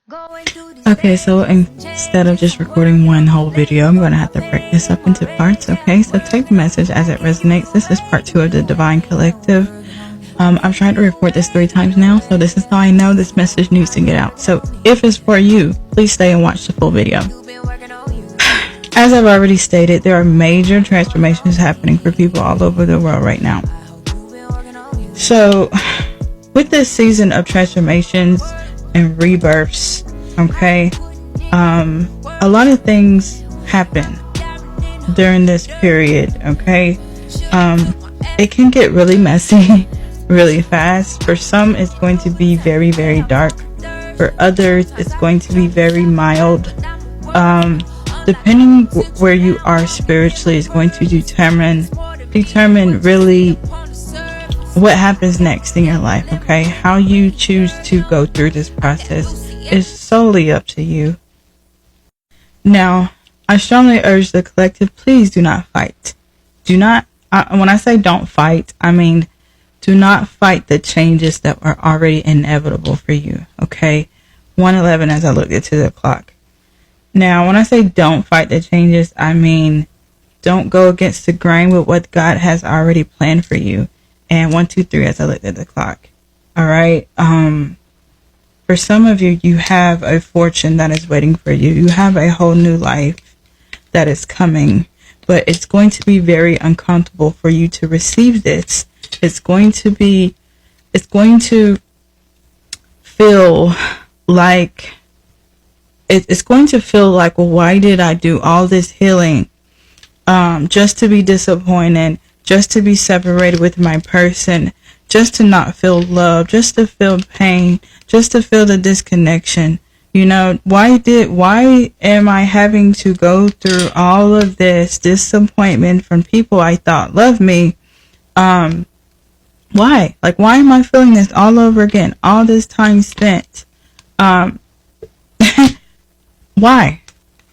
Okay, so instead of just recording one whole video, I'm going to have to break this up into parts, okay? So take the message as it resonates. This is part 2 of the Divine Collective. I've tried to record this 3 times now, so this is how I know this message needs to get out. So if it's for you, please stay and watch the full video. As I've already stated, there are major transformations happening for people all over the world right now. So with this season of transformations and rebirths, okay, a lot of things happen during this period, okay. It can get really messy really fast. For some, it's going to be very, very dark. For others, it's going to be very mild. Depending where you are spiritually is going to determine really what happens next in your life, okay? How you choose to go through this process is solely up to you. Now, I strongly urge the collective, please do not fight. Do not, when I say don't fight, I mean do not fight the changes that are already inevitable for you, okay? 1:11 as I looked into the clock. Now, when I say don't fight the changes, I mean don't go against the grain with what God has already planned for you. And 1:23 as I looked at the clock. All right. For some of you, you have a fortune that is waiting for you. You have a whole new life that is coming, but it's going to be very uncomfortable for you to receive this. It's going to feel like, well, why did I do all this healing just to be disappointed, just to be separated with my person, just to not feel love, just to feel pain, just to feel the disconnection? You know, why am I having to go through all of this disappointment from people I thought loved me? Why? Like, why am I feeling this all over again? All this time spent. Why?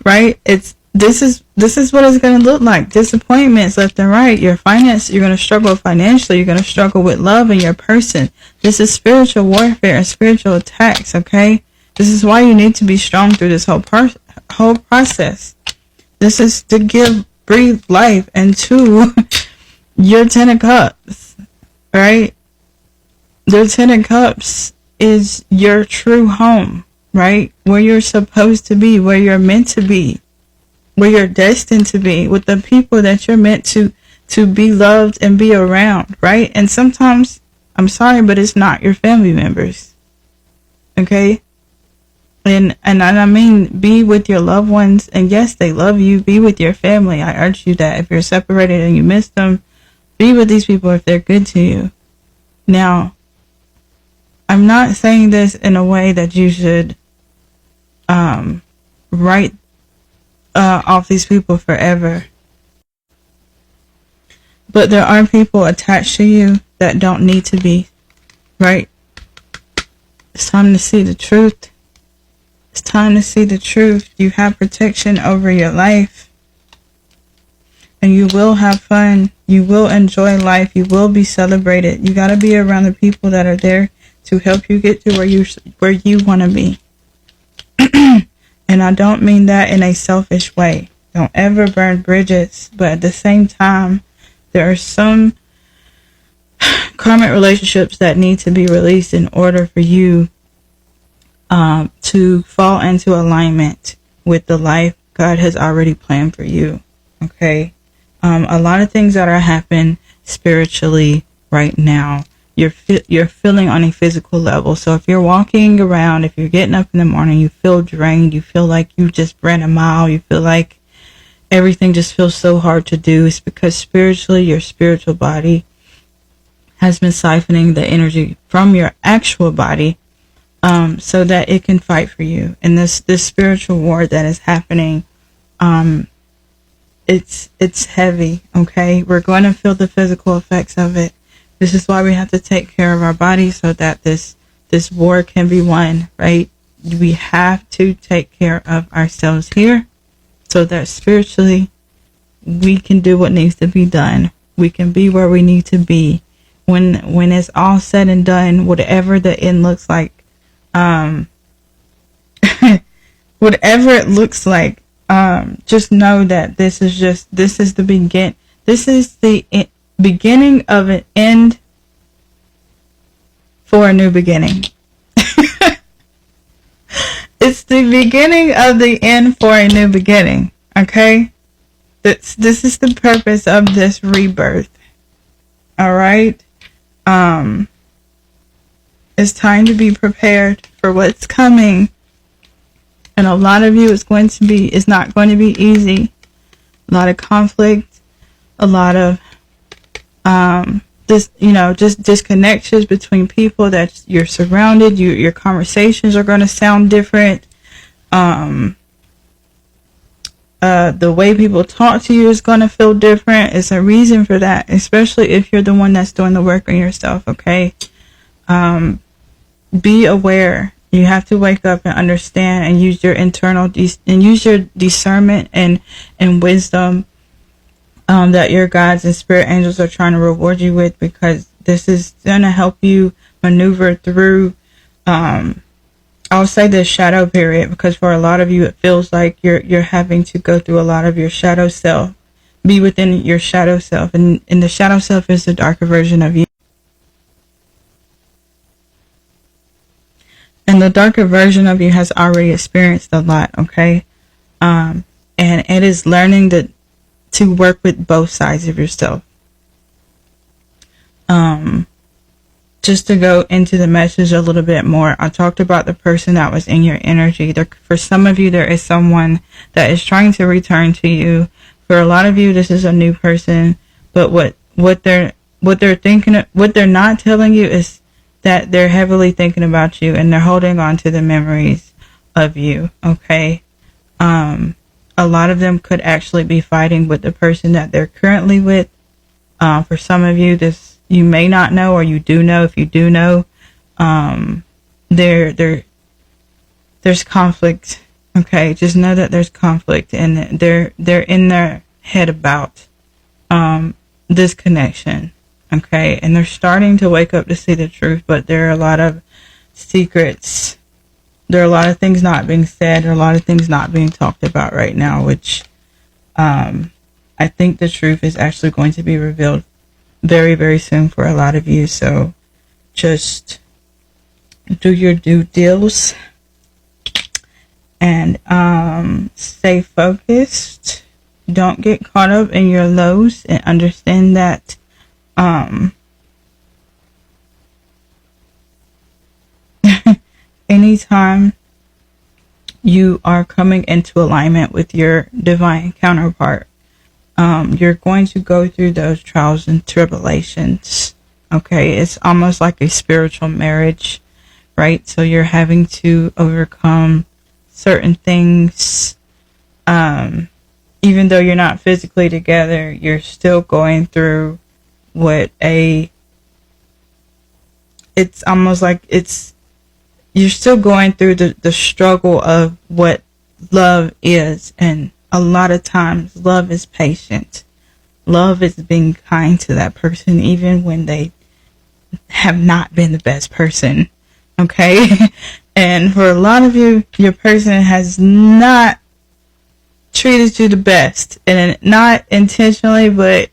Right? This is what it's going to look like. Disappointments left and right. You're going to struggle financially. You're going to struggle with love in your person. This is spiritual warfare and spiritual attacks, okay? This is why you need to be strong through this whole process. This is to breathe life into your 10 of Cups, right? The 10 of Cups is your true home, right? Where you're supposed to be, where you're meant to be, where you're destined to be, with the people that you're meant to be loved and be around, right? And sometimes, I'm sorry, but it's not your family members, okay? And I mean, be with your loved ones, and yes, they love you. Be with your family. I urge you that if you're separated and you miss them, be with these people if they're good to you. Now, I'm not saying this in a way that you should write off these people forever. But there are people attached to you that don't need to be, right? It's time to see the truth. It's time to see the truth. You have protection over your life. And you will have fun. You will enjoy life. You will be celebrated. You got to be around the people that are there to help you get to where you want to be. And I don't mean that in a selfish way. Don't ever burn bridges. But at the same time, there are some karmic relationships that need to be released in order for you to fall into alignment with the life God has already planned for you. Okay? A lot of things that are happening spiritually right now, you're feeling on a physical level. So if you're walking around, if you're getting up in the morning, you feel drained, you feel like you just ran a mile, you feel like everything just feels so hard to do, it's because spiritually, your spiritual body has been siphoning the energy from your actual body, so that it can fight for you. And this spiritual war that is happening, it's heavy, okay? We're going to feel the physical effects of it. This is why we have to take care of our bodies so that this war can be won, right? We have to take care of ourselves here so that spiritually we can do what needs to be done. We can be where we need to be. When it's all said and done, whatever the end looks like, whatever it looks like, just know that this is the beginning of an end for a new beginning. It's the beginning of the end for a new beginning. Okay? This is the purpose of this rebirth. Alright? It's time to be prepared for what's coming. And a lot of you, it's not going to be easy. A lot of conflict, a lot of just disconnections between people that you're surrounded. Your conversations are going to sound different. The way people talk to you is going to feel different. It's a reason for that, especially if you're the one that's doing the work on yourself. Okay, be aware. You have to wake up and understand and use your use your discernment and wisdom that your guides and spirit angels are trying to reward you with, because this is going to help you maneuver through, I'll say the shadow period, because for a lot of you it feels like you're having to go through a lot of your shadow self, be within your shadow self, and the shadow self is the darker version of you. And the darker version of you has already experienced a lot, okay? And it is learning to work with both sides of yourself. Just to go into the message a little bit more, I talked about the person that was in your energy. For some of you, there is someone that is trying to return to you. For a lot of you, this is a new person. But what they're thinking, what they're not telling you is that they're heavily thinking about you and they're holding on to the memories of you, okay? A lot of them could actually be fighting with the person that they're currently with. For some of you, this you may not know, or you do know. If you do know, there's conflict, okay? Just know that there's conflict, and they're in their head about this connection. Okay, and they're starting to wake up to see the truth, but there are a lot of secrets. There are a lot of things not being said. There are a lot of things not being talked about right now, which I think the truth is actually going to be revealed very, very soon for a lot of you. So just do your due deals and stay focused. Don't get caught up in your lows, and understand that anytime you are coming into alignment with your divine counterpart, you're going to go through those trials and tribulations. Okay, it's almost like a spiritual marriage, right? So you're having to overcome certain things. Even though you're not physically together, you're still going through it's almost like you're still going through the struggle of what love is. And a lot of times love is patient. Love is being kind to that person even when they have not been the best person. Okay? And for a lot of you, your person has not treated you the best, and not intentionally, but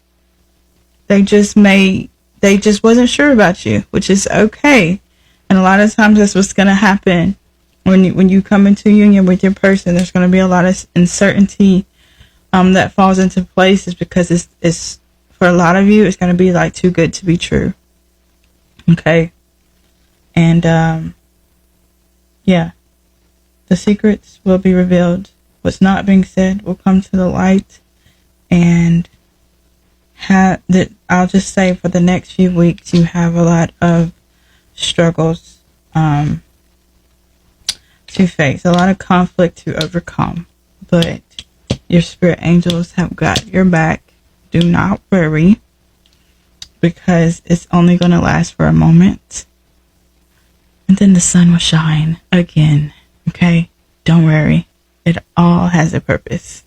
they just wasn't sure about you, which is okay. And a lot of times that's what's going to happen when you come into union with your person. There's going to be a lot of uncertainty that falls into place, is because it's for a lot of you, it's going to be like too good to be true. Okay. And yeah, the secrets will be revealed. What's not being said will come to the light. And I'll just say, for the next few weeks, you have a lot of struggles to face, a lot of conflict to overcome, but your spirit angels have got your back. Do not worry, because it's only going to last for a moment, and then the sun will shine again. Okay, don't worry, it all has a purpose.